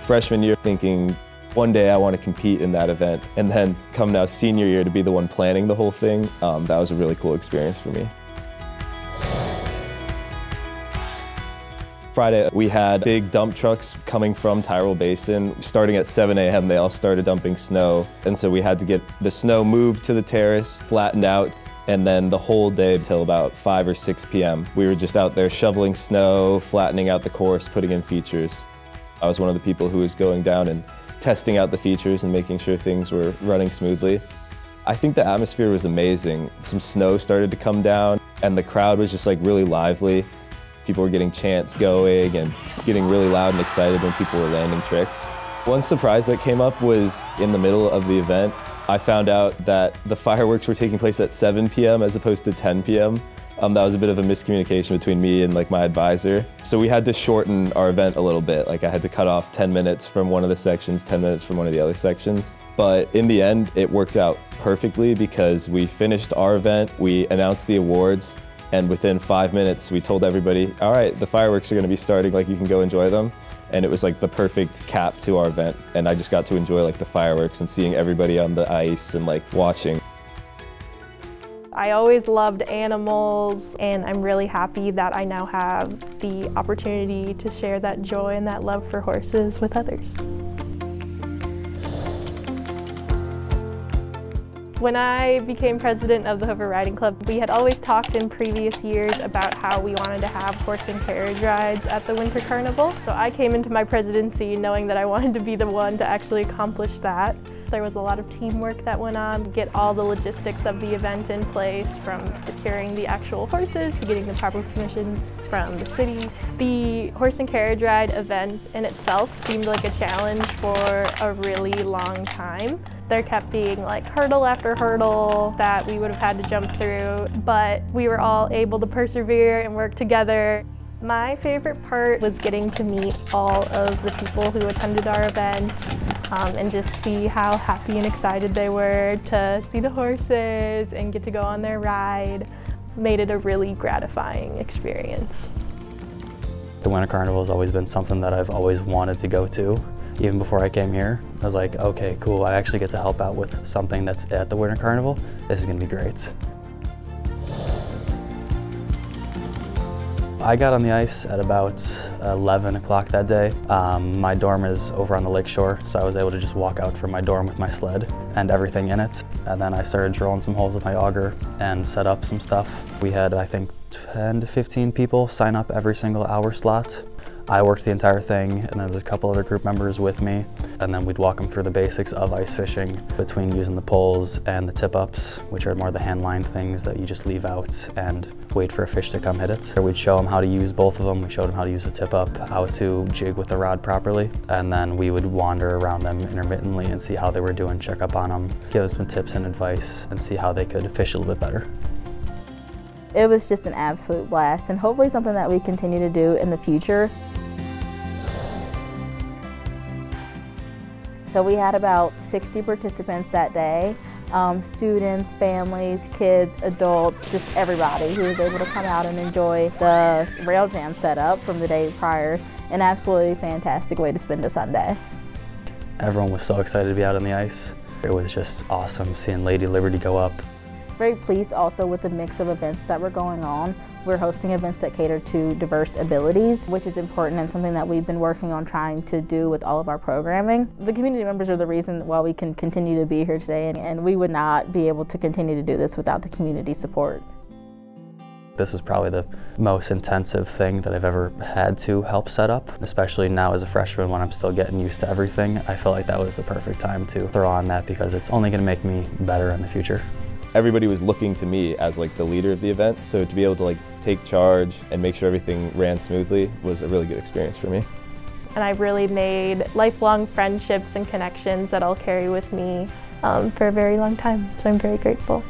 freshman year thinking, one day I want to compete in that event, and then come now senior year to be the one planning the whole thing. That was a really cool experience for me. Friday, we had big dump trucks coming from Tyrrell Basin. Starting at 7 a.m., they all started dumping snow. And so we had to get the snow moved to the terrace, flattened out, and then the whole day until about 5 or 6 p.m. We were just out there shoveling snow, flattening out the course, putting in features. I was one of the people who was going down and testing out the features and making sure things were running smoothly. I think the atmosphere was amazing. Some snow started to come down, and the crowd was just like really lively. People were getting chants going and getting really loud and excited when people were landing tricks. One surprise that came up was in the middle of the event. I found out that the fireworks were taking place at 7 p.m. as opposed to 10 p.m. That was a bit of a miscommunication between me and my advisor. So we had to shorten our event a little bit. I had to cut off 10 minutes from one of the sections, 10 minutes from one of the other sections. But in the end, it worked out perfectly because we finished our event, we announced the awards, and within 5 minutes, we told everybody, all right, the fireworks are gonna be starting, you can go enjoy them. And it was the perfect cap to our event. And I just got to enjoy the fireworks and seeing everybody on the ice and watching. I always loved animals, and I'm really happy that I now have the opportunity to share that joy and that love for horses with others. When I became president of the Hoofer Riding Club, we had always talked in previous years about how we wanted to have horse and carriage rides at the Winter Carnival. So I came into my presidency knowing that I wanted to be the one to actually accomplish that. There was a lot of teamwork that went on, get all the logistics of the event in place, from securing the actual horses to getting the proper permissions from the city. The horse and carriage ride event in itself seemed like a challenge for a really long time. There kept being hurdle after hurdle that we would have had to jump through, but we were all able to persevere and work together. My favorite part was getting to meet all of the people who attended our event and just see how happy and excited they were to see the horses and get to go on their ride. Made it a really gratifying experience. The Winter Carnival has always been something that I've always wanted to go to. Even before I came here, I was like, okay, cool, I actually get to help out with something that's at the Winter Carnival. This is gonna be great. I got on the ice at about 11 o'clock that day. My dorm is over on the lake shore, so I was able to just walk out from my dorm with my sled and everything in it. And then I started drilling some holes with my auger and set up some stuff. We had, I think, 10 to 15 people sign up every single hour slot. I worked the entire thing, and then there's a couple other group members with me, and then we'd walk them through the basics of ice fishing between using the poles and the tip-ups, which are more the hand-lined things that you just leave out and wait for a fish to come hit it. So we'd show them how to use both of them. We showed them how to use the tip-up, how to jig with the rod properly, and then we would wander around them intermittently and see how they were doing, check up on them, give them some tips and advice, and see how they could fish a little bit better. It was just an absolute blast, and hopefully something that we continue to do in the future. So we had about 60 participants that day, students, families, kids, adults, just everybody who was able to come out and enjoy the rail jam setup from the day prior. An absolutely fantastic way to spend a Sunday. Everyone was so excited to be out on the ice. It was just awesome seeing Lady Liberty go up. Very pleased also with the mix of events that were going on. We're hosting events that cater to diverse abilities, which is important and something that we've been working on trying to do with all of our programming. The community members are the reason why we can continue to be here today, and we would not be able to continue to do this without the community support. This is probably the most intensive thing that I've ever had to help set up, especially now as a freshman when I'm still getting used to everything. I felt like that was the perfect time to throw on that because it's only going to make me better in the future. Everybody was looking to me as the leader of the event, so to be able to take charge and make sure everything ran smoothly was a really good experience for me. And I've really made lifelong friendships and connections that I'll carry with me for a very long time, so I'm very grateful.